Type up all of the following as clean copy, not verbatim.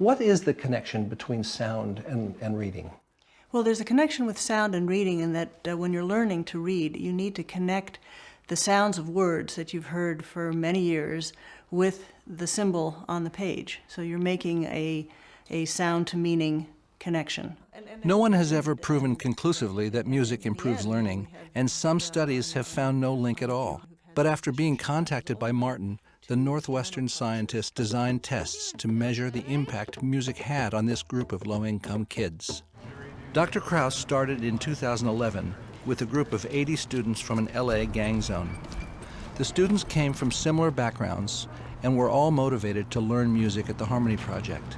What is the connection between sound and reading? Well, there's a connection with sound and reading in that when you're learning to read, you need to connect the sounds of words that you've heard for many years with the symbol on the page. So you're making a sound to meaning connection. No one has ever proven conclusively that music improves learning, and some studies have found no link at all. But after being contacted by Martin, the Northwestern scientist designed tests to measure the impact music had on this group of low-income kids. Dr. Krause started in 2011 with a group of 80 students from an LA gang zone. The students came from similar backgrounds and were all motivated to learn music at the Harmony Project.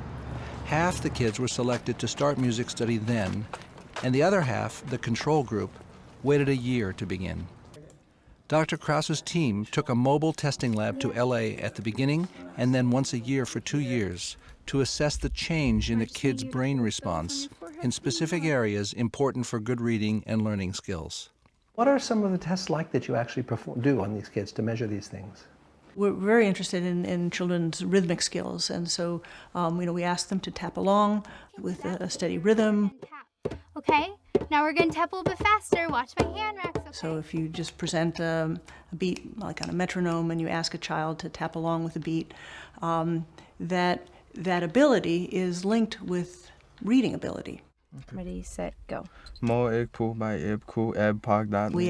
Half the kids were selected to start music study then, and the other half, the control group, waited a year to begin. Dr. Krause's team took a mobile testing lab to LA at the beginning and then once a year for 2 years to assess the change in the kids' brain response in specific areas important for good reading and learning skills. What are some of the tests like that you actually do on these kids to measure these things? We're very interested in children's rhythmic skills, and so we ask them to tap along with a steady rhythm. Okay, now we're going to tap a little bit faster. Watch my hand, Rex. Okay. So if you just present a beat like on a metronome and you ask a child to tap along with the beat, that ability is linked with reading ability. Ready, set, go. We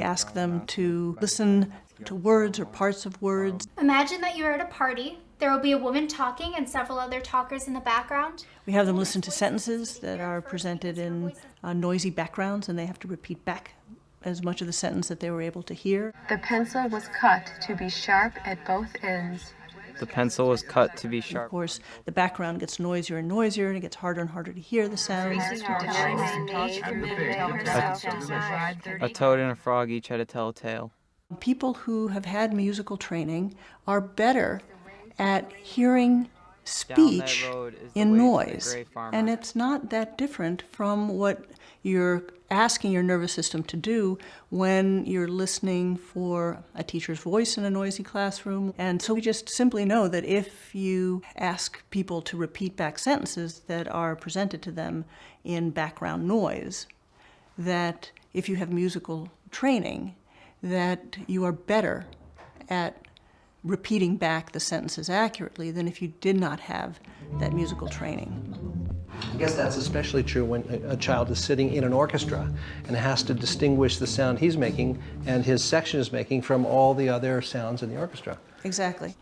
ask them to listen to words or parts of words. Imagine that you're at a party. There will be a woman talking and several other talkers in the background. We have them listen to sentences that are presented in noisy backgrounds, and they have to repeat back as much of the sentence that they were able to hear. The pencil was cut to be sharp at both ends. The pencil was cut to be sharp. Of course, the background gets noisier and noisier, and it gets harder and harder to hear the sounds. A toad and a frog each had to tell a tale. People who have had musical training are better at hearing speech in noise. And it's not that different from what you're asking your nervous system to do when you're listening for a teacher's voice in a noisy classroom. And so we just simply know that if you ask people to repeat back sentences that are presented to them in background noise, that if you have musical training, that you are better at repeating back the sentences accurately than if you did not have that musical training. I guess that's especially true when a child is sitting in an orchestra and has to distinguish the sound he's making and his section is making from all the other sounds in the orchestra. Exactly.